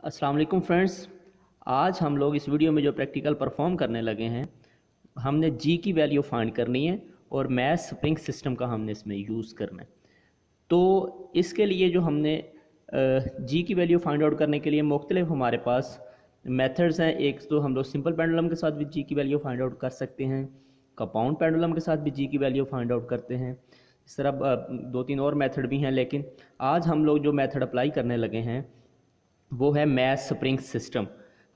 अस्सलाम वालेकुम फ्रेंड्स। आज हम लोग इस वीडियो में जो प्रैक्टिकल परफॉर्म करने लगे हैं, हमने जी की वैल्यू फाइंड करनी है और मैथ स्प्रिंग सिस्टम का हमने इसमें यूज़ करना है। तो इसके लिए जो हमने जी की वैल्यू फाइंड आउट करने के लिए मुख्तलिफ हमारे पास मेथड्स हैं। एक तो हम लोग सिंपल पेंडुलम के साथ भी जी की वैल्यू फाइंड आउट कर सकते हैं, कंपाउंड पेंडुलम के साथ भी जी की वैल्यू फाइंड आउट करते हैं। इस तरह दो तीन और मेथड भी हैं, लेकिन आज हम लोग जो मेथड अप्लाई करने लगे हैं वो है मैथ स्प्रिंग सिस्टम।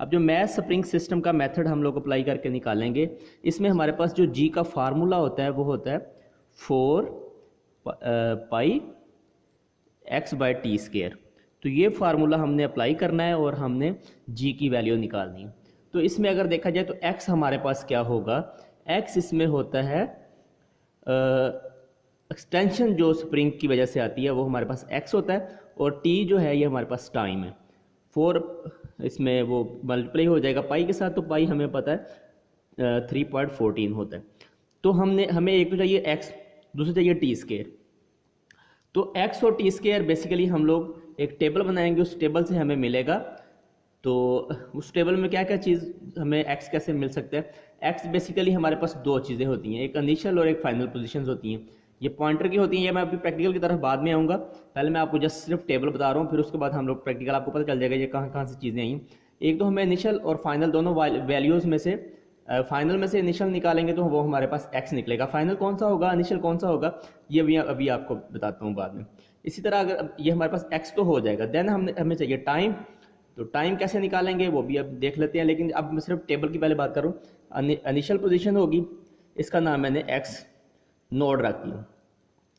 अब जो मैथ स्प्रिंग सिस्टम का मेथड हम लोग अप्लाई करके निकालेंगे, इसमें हमारे पास जो जी का फार्मूला होता है वो होता है 4 पाई एक्स बाई टी स्केयर। तो ये फार्मूला हमने अप्लाई करना है और हमने जी की वैल्यू निकालनी है। तो इसमें अगर देखा जाए तो एक्स हमारे पास क्या होगा, एक्स इसमें होता है एक्सटेंशन जो स्प्रिंग की वजह से आती है वो हमारे पास एक्स होता है, और टी जो है ये हमारे पास टाइम है। 4 इसमें वो मल्टीप्लाई हो जाएगा पाई के साथ, तो पाई हमें पता है 3.14 होता है। तो हमें एक तो चाहिए एक्स, दूसरा चाहिए टी स्केयर। तो एक्स और टी स्केयर बेसिकली हम लोग एक टेबल बनाएंगे, उस टेबल से हमें मिलेगा। तो उस टेबल में क्या क्या चीज़ हमें एक्स कैसे मिल सकता है। एक्स बेसिकली हमारे पास दो चीज़ें होती हैं, एक इनिशियल और एक फाइनल पोजीशंस होती हैं। ये पॉइंटर की होती हैं, ये मैं अभी प्रैक्टिकल की तरफ बाद में आऊँगा। पहले मैं आपको जस्ट सिर्फ टेबल बता रहा हूँ, फिर उसके बाद हम लोग प्रैक्टिकल आपको पता चल जाएगा ये कहाँ कहाँ से चीज़ें आई। एक तो हमें इनिशियल और फाइनल दोनों वैल्यूज़ में से फाइनल में से इनिशियल निकालेंगे तो वो हमारे पास एक्स निकलेगा। फाइनल कौन सा होगा, इनिशियल कौन सा होगा, ये भी अभी आपको बताता हूँ बाद में। इसी तरह अगर ये हमारे पास एक्स तो हो जाएगा, देन हमें चाहिए टाइम। तो टाइम कैसे निकालेंगे वो भी अब देख लेते हैं, लेकिन अब मैं सिर्फ टेबल की पहले बात करूँ। इनिशियल पोजीशन होगी, इसका नाम मैंने एक्स नोड रख दिया।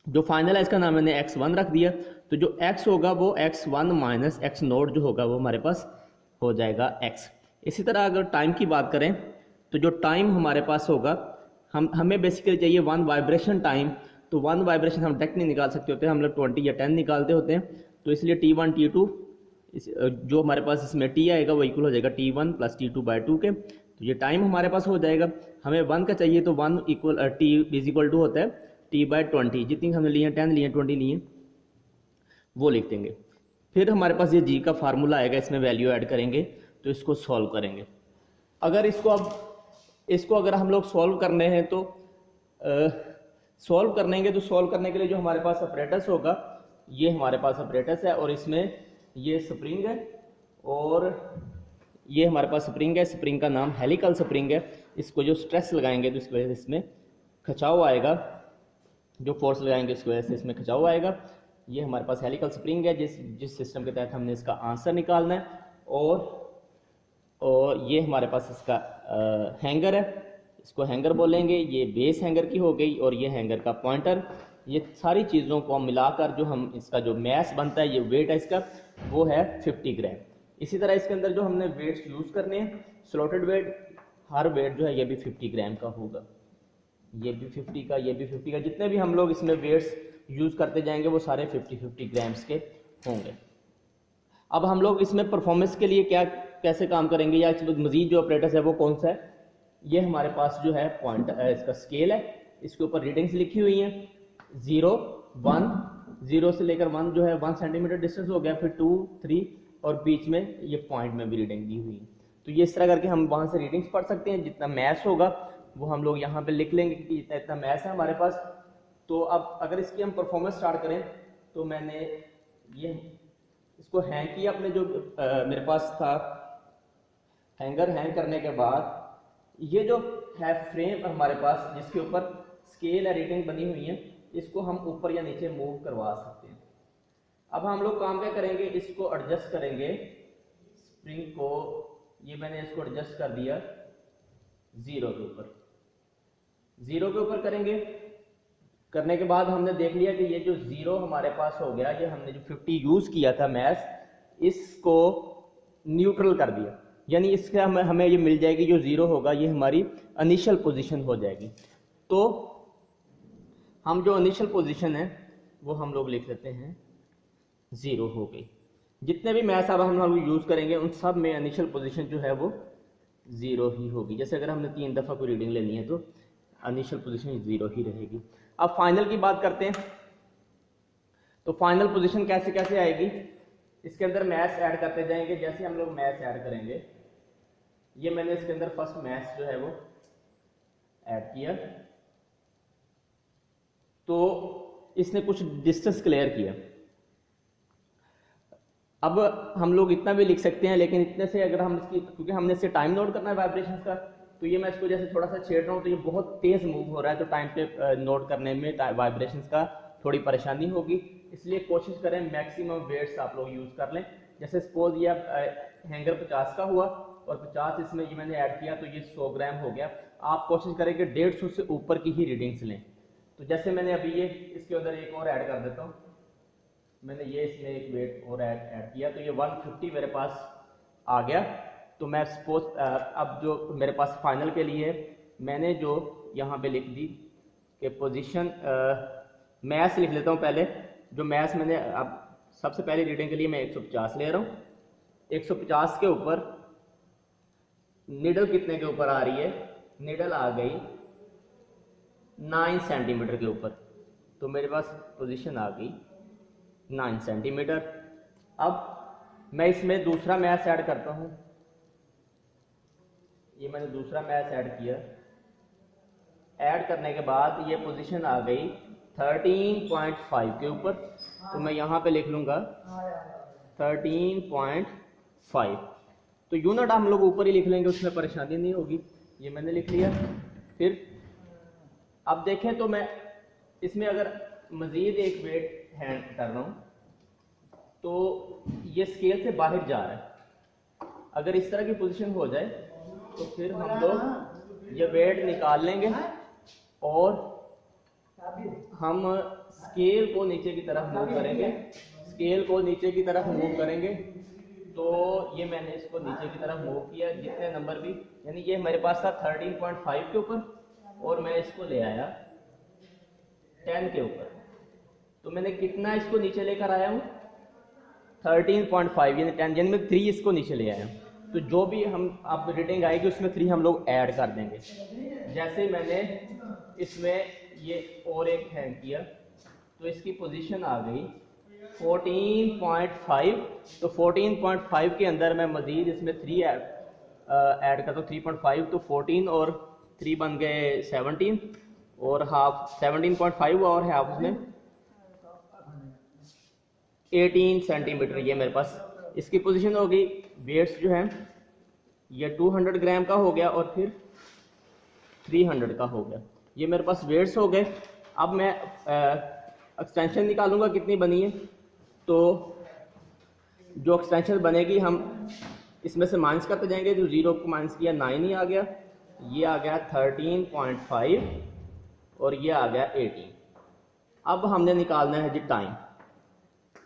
जो फाइनल है इसका नाम मैंने x1 रख दिया। तो जो x होगा वो x1 माइनस x नोड जो होगा वो हमारे पास हो जाएगा x। इसी तरह अगर टाइम की बात करें तो जो टाइम हमारे पास होगा, हमें बेसिकली चाहिए 1 वाइब्रेशन टाइम। तो 1 वाइब्रेशन हम डायरेक्ट नहीं निकाल सकते होते हैं, हम लोग 20 या 10 निकालते होते हैं। तो इसलिए T1 T2 जो हमारे पास इसमें T आएगा वो इक्वल हो जाएगा T1 प्लस T2/2 के। तो ये टाइम हमारे पास हो जाएगा। हमें 1 का चाहिए, तो 1 equal T is equal to होता है T/20। जितनी हमने लिए 10 लिए 20 लिए वो लिख देंगे। फिर हमारे पास ये जी का फार्मूला आएगा, इसमें वैल्यू ऐड करेंगे तो इसको सॉल्व करेंगे। अगर इसको अगर हम लोग सॉल्व करने हैं तो सॉल्व करने के लिए जो हमारे पास अपरेटस होगा, ये हमारे पास अपरेटस है और इसमें ये स्प्रिंग है और ये हमारे पास स्प्रिंग है। स्प्रिंग का नाम हेलिकल स्प्रिंग है। इसको जो स्ट्रेस लगाएंगे तो इसकी वजह से इसमें खिंचाव आएगा, जो फोर्स लगाएंगे इसकी वजह से इसमें खिंचाव आएगा। ये हमारे पास हेलिकल स्प्रिंग है जिस सिस्टम के तहत हमने इसका आंसर निकालना है। और ये हमारे पास इसका हैंगर है, इसको हैंगर बोलेंगे। ये बेस हैंगर की हो गई और ये हैंगर का पॉइंटर। ये सारी चीज़ों को मिलाकर जो हम इसका जो मैस बनता है, ये वेट है इसका, वो है 50 ग्राम। इसी तरह इसके अंदर जो हमने वेट्स यूज़ करने हैं, स्लॉटेड वेट, हर वेट जो है ये भी 50 ग्राम का होगा। ये भी 50 का, ये भी 50 का। जितने भी हम लोग इसमें वेट्स यूज़ करते जाएंगे वो सारे 50-50 ग्राम्स के होंगे। अब हम लोग इसमें परफॉर्मेंस के लिए कैसे काम करेंगे, या मजीद जो ऑपरेटर्स है वो कौन सा है। ये हमारे पास जो है पॉइंट इसका स्केल है, इसके ऊपर रीडिंग्स लिखी हुई हैं 0, 1, 0 से लेकर 1 जो है 1 सेंटीमीटर डिस्टेंस हो गया, फिर 2, 3 और बीच में ये पॉइंट में भी रीडिंग दी हुई है। तो ये इस तरह करके हम वहाँ से रीडिंग्स पढ़ सकते हैं। जितना मैथ होगा वो हम लोग यहाँ पे लिख लेंगे कि इतना इतना मैथ है हमारे पास। तो अब अगर इसकी हम परफॉर्मेंस स्टार्ट करें तो मैंने ये इसको हैंग किया अपने जो मेरे पास था हैंगर। हैंग करने के बाद ये जो है फ्रेम हमारे पास जिसके ऊपर स्केल या रीडिंग बनी हुई है, इसको हम ऊपर या नीचे मूव करवा सकते हैं। अब हम लोग काम क्या करेंगे, इसको एडजस्ट करेंगे स्प्रिंग को। ये मैंने इसको एडजस्ट कर दिया 0 के ऊपर, 0 के ऊपर करेंगे। करने के बाद हमने देख लिया कि ये जो 0 हमारे पास हो गया, ये हमने जो 50 यूज किया था मैथ, इसको न्यूट्रल कर दिया। यानी इसके हमें ये मिल जाएगी, जो 0 होगा ये हमारी इनिशियल पोजीशन हो जाएगी। तो हम जो इनिशियल पोजीशन है वो हम लोग लिख लेते हैं 0 हो गई। जितने भी मैथ्स अब हम लोग यूज करेंगे उन सब में इनिशियल पोजीशन जो है वो 0 ही होगी। जैसे अगर हमने 3 दफ़ा कोई रीडिंग लेनी है तो इनिशियल पोजीशन 0 ही रहेगी। अब फाइनल की बात करते हैं। तो फाइनल पोजीशन कैसे कैसे आएगी, इसके अंदर मैथ्स ऐड करते जाएंगे। जैसे हम लोग मैथ्स ऐड करेंगे, ये मैंने इसके अंदर फर्स्ट मैथ्स जो है वो ऐड किया, तो इसने कुछ डिस्टेंस क्लियर किया। अब हम लोग इतना भी लिख सकते हैं, लेकिन इतने से अगर हम इसकी, क्योंकि हमने इससे टाइम नोट करना है वाइब्रेशंस का, तो ये मैं इसको जैसे थोड़ा सा छेड़ रहा हूँ तो ये बहुत तेज मूव हो रहा है, तो टाइम पे नोट करने में वाइब्रेशंस का थोड़ी परेशानी होगी। इसलिए कोशिश करें मैक्सिमम वेट्स आप लोग यूज़ कर लें। जैसे सपोज ये हैंगर 50 का हुआ और 50 इसमें ये मैंने ऐड किया, तो ये 100 ग्राम हो गया। आप कोशिश करें कि 150 से ऊपर की ही रीडिंग्स लें। तो जैसे मैंने अभी ये इसके अंदर एक और ऐड कर देता हूँ, मैंने ये इसमें एक वेट और ऐड किया, तो ये 150 मेरे पास आ गया। तो मैं सपोज अब जो मेरे पास फाइनल के लिए मैंने जो यहाँ पे लिख दी कि पोजीशन, मैथ्स लिख लेता हूँ पहले। जो मैथ्स मैंने अब सबसे पहली रीडिंग के लिए मैं 150 ले रहा हूँ। 150 के ऊपर निडल कितने के ऊपर आ रही है, निडल आ गई 9 सेंटीमीटर के ऊपर, तो मेरे पास पोजीशन आ गई 9 सेंटीमीटर। अब मैं इसमें दूसरा मैथ्स ऐड करता हूँ। ये मैंने दूसरा मैथ्स ऐड किया। ऐड करने के बाद ये पोजीशन आ गई 13.5 के ऊपर, तो मैं यहाँ पे लिख लूँगा 13.5। तो यूनिट हम लोग ऊपर ही लिख लेंगे, उसमें परेशानी नहीं होगी। ये मैंने लिख लिया। फिर अब देखें तो मैं इसमें अगर मज़ीद एक वेट हैंड कर रहा हूँ तो ये स्केल से बाहर जा रहा है। अगर इस तरह की पोजीशन हो जाए तो फिर हम लोग ये वेट निकाल लेंगे और हम स्केल को नीचे की तरफ मूव करेंगे। स्केल को नीचे की तरफ मूव करेंगे, तो ये मैंने इसको नीचे की तरफ मूव किया, जितने नंबर भी, यानी ये मेरे पास था 13.5 के ऊपर और मैं इसको ले आया 10 के ऊपर। तो मैंने कितना इसको नीचे लेकर आया हूँ 13.5, यानी 10, यानी मैं 3 इसको नीचे ले आया हूँ। तो जो भी हम अब रीडिंग आएगी उसमें 3 हम लोग ऐड कर देंगे। जैसे मैंने इसमें ये और एक हैंग किया, तो इसकी पोजीशन आ गई 14.5। तो 14.5 के अंदर मैं मजीद इसमें 3 ऐड करता हूँ, 3.5, तो 14 और 3 बन गए 17 और हाफ 17.5 और हाफ उसमें 18 सेंटीमीटर। ये मेरे पास इसकी पोजीशन हो गई। वेट्स जो है ये 200 ग्राम का हो गया और फिर 300 का हो गया। ये मेरे पास वेट्स हो गए। अब मैं एक्सटेंशन निकालूंगा कितनी बनी है। तो जो एक्सटेंशन बनेगी हम इसमें से माइनस करते जाएंगे। जो 0 को माइनस किया 9 ही आ गया, ये आ गया 13.5 और ये आ गया 18। अब हमने निकालना है जी टाइम।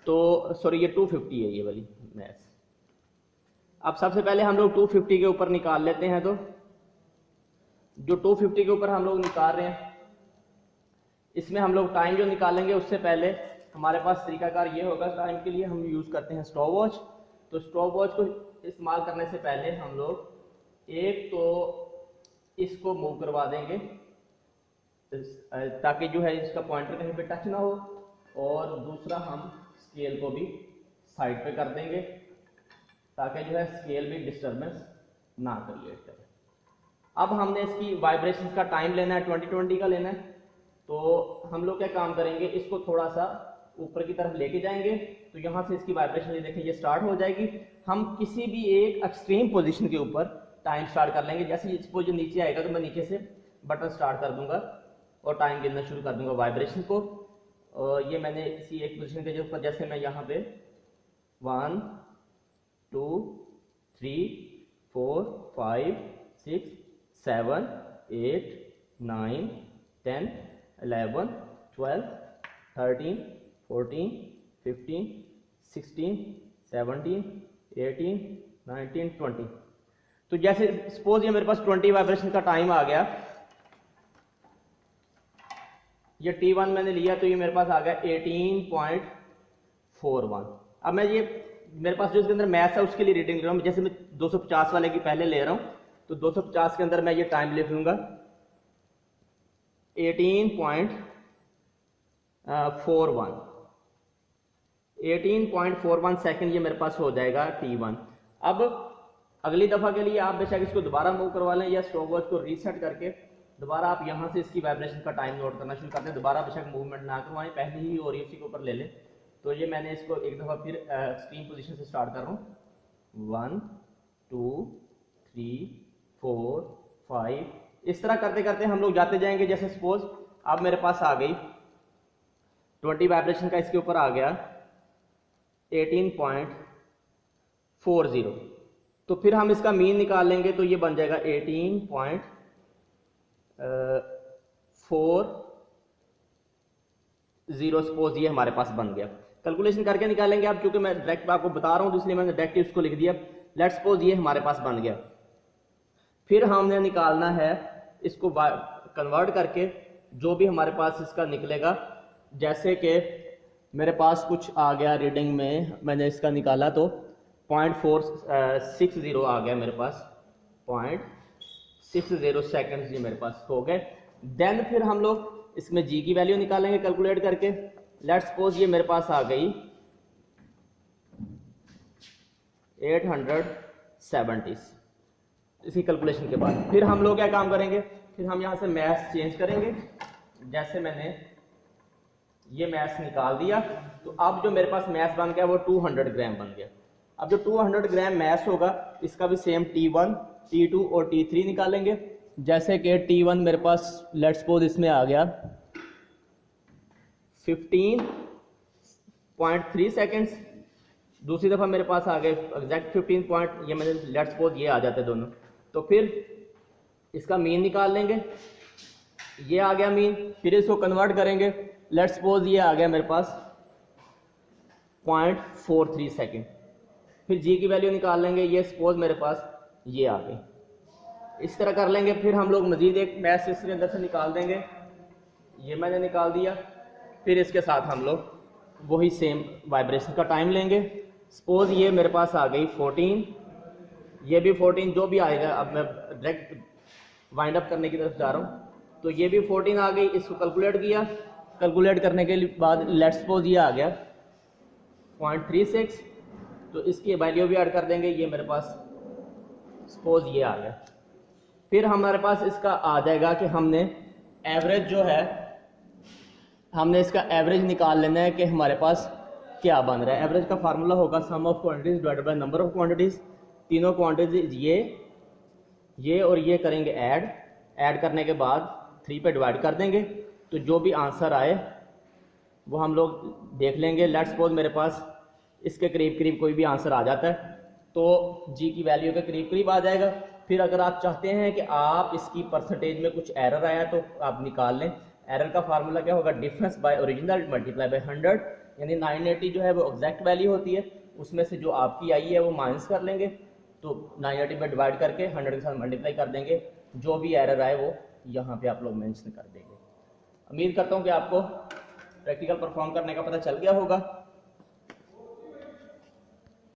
तो सॉरी ये 250 है ये वाली मैथ्स। अब सबसे पहले हम लोग 250 के ऊपर निकाल लेते हैं। तो जो 250 के ऊपर हम लोग निकाल रहे हैं, इसमें हम लोग टाइम जो निकालेंगे उससे पहले हमारे पास तरीकाकार ये होगा। टाइम के लिए हम यूज़ करते हैं स्टॉप वॉच। तो स्टॉप वॉच को इस्तेमाल करने से पहले हम लोग एक तो इसको मूव करवा देंगे ताकि जो है इसका पॉइंटर कहीं पे टच ना हो, और दूसरा हम स्केल को भी साइड पे कर देंगे ताकि जो है स्केल भी डिस्टर्बेंस ना क्रिएट करे। अब हमने इसकी वाइब्रेशन का टाइम लेना है, 2020 का लेना है। तो हम लोग क्या काम करेंगे, इसको थोड़ा सा ऊपर की तरफ लेके जाएंगे, तो यहाँ से इसकी वाइब्रेशन ये देखें ये स्टार्ट हो जाएगी। हम किसी भी एक एक्सट्रीम पोजीशन के ऊपर टाइम स्टार्ट कर लेंगे। जैसे सपोज जो नीचे आएगा तो मैं नीचे से बटन स्टार्ट कर दूंगा और टाइम गिनना शुरू कर दूंगा वाइब्रेशन को। और ये मैंने किसी एक पोजीशन के ऊपर, जैसे मैं यहाँ पे 1 2 3 4 5 6 7 8 9 10 11 12 13 14 15 16 17 18 19 20। तो जैसे सपोज ये मेरे पास 20 वाइब्रेशन का टाइम आ गया, ये T1 मैंने लिया, तो ये मेरे पास आ गया 18.41। अब मैं ये मेरे पास जो इसके अंदर मैथ्स है उसके लिए रीडिंग ले रहा हूँ। जैसे मैं 250 वाले की पहले ले रहा हूँ, तो 250 के अंदर मैं ये टाइम लिख लूंगा 18.41। 18.41 सेकंड ये मेरे पास हो जाएगा T1। अब अगली दफ़ा के लिए आप बेशक इसको दोबारा मूव करवा लें या स्टॉप वॉच को रीसेट करके दोबारा आप यहाँ से इसकी वाइब्रेशन का टाइम नोट करना शुरू करते हैं। दोबारा बेशक मूवमेंट ना करवाएं, पहले ही और उसी के ऊपर ले लें। तो ये मैंने इसको एक दफ़ा फिर एक्सट्रीम पोजीशन से स्टार्ट कर रहा हूँ। 1 2 3 4 5 इस तरह करते करते हम लोग जाते जाएंगे। जैसे सपोज अब मेरे पास आ गई 20 वाइब्रेशन का इसके ऊपर आ गया 18.40। तो फिर हम इसका मीन निकाल लेंगे तो ये बन जाएगा 18.40। सपोज ये हमारे पास बन गया। कैलकुलेशन करके निकालेंगे अब, क्योंकि मैं डायरेक्ट आपको बता रहा हूं तो इसलिए मैंने डायरेक्ट उसको लिख दिया। लेट्स सपोज ये हमारे पास बन गया। फिर हमने निकालना है इसको कन्वर्ट करके जो भी हमारे पास इसका निकलेगा। जैसे कि मेरे पास कुछ आ गया रीडिंग में, मैंने इसका निकाला तो 0.460 आ गया मेरे पास, 0.60 सेकेंड्स ये मेरे पास हो गए। देन फिर हम लोग इसमें जी की वैल्यू निकालेंगे कैलकुलेट करके। लेट्स सपोज ये मेरे पास आ गई 870 इसी कैलकुलेशन के बाद। फिर हम लोग क्या काम करेंगे, फिर हम यहाँ से मैथ्स चेंज करेंगे। जैसे मैंने ये मैथ्स निकाल दिया तो अब जो मेरे पास मैथ्स बन गया वो 200 ग्राम बन गया। अब जो 200 ग्राम मैथ्स होगा इसका भी सेम T1 T2 और T3 निकालेंगे। जैसे कि T1 मेरे पास लेट्स सपोज इसमें आ गया 15.3 सेकेंड्स। दूसरी दफ़ा मेरे पास आ गए एग्जैक्ट 15 पॉइंट, ये मैंने लेट्स सपोज ये आ जाते दोनों। तो फिर इसका मीन निकाल लेंगे, ये आ गया मीन। फिर इसको कन्वर्ट करेंगे। लेट्स सपोज ये आ गया मेरे पास 0.43 सेकेंड। फिर जी की वैल्यू निकाल लेंगे, ये सपोज मेरे पास ये आ गई। इस तरह कर लेंगे। फिर हम लोग मजीद एक मैथ्स इसके अंदर से निकाल देंगे, ये मैंने निकाल दिया। फिर इसके साथ हम लोग वही सेम वाइब्रेशन का टाइम लेंगे। सपोज ये मेरे पास आ गई 14, ये भी 14, जो भी आएगा। अब मैं डायरेक्ट वाइंड अप करने की तरफ जा रहा हूँ। तो ये भी 14 आ गई। इसको कैलकुलेट किया, कैलकुलेट करने के बाद लेट्स सपोज ये आ गया 0.36। तो इसकी वैल्यू भी ऐड कर देंगे, ये मेरे पास सपोज ये आ गया। फिर हमारे पास इसका आ जाएगा कि हमने एवरेज जो है, हमने इसका एवरेज निकाल लेना है कि हमारे पास क्या बन रहा है। एवरेज का फार्मूला होगा sum of quantities divided by number of quantities. तीनों क्वांटिटीज ये और ये करेंगे ऐड करने के बाद 3 पे डिवाइड कर देंगे। तो जो भी आंसर आए वो हम लोग देख लेंगे। लेट्स सपोज मेरे पास इसके करीब करीब कोई भी आंसर आ जाता है तो जी की वैल्यू के करीब करीब आ जाएगा। फिर अगर आप चाहते हैं कि आप इसकी परसेंटेज में कुछ एरर आया तो आप निकाल लें। एरर का फार्मूला क्या होगा, difference bye original multiply by 100, यानी 980 जो है वो एग्जैक्ट वैल्यू होती है, उसमें से जो आपकी आई है वो माइनस कर लेंगे। तो 980 पे डिवाइड करके 100 के साथ मल्टीप्लाई कर देंगे। जो भी एरर आए वो यहाँ पे आप लोग मेंशन कर देंगे। उम्मीद करता हूँ कि आपको प्रैक्टिकल परफॉर्म करने का पता चल गया होगा।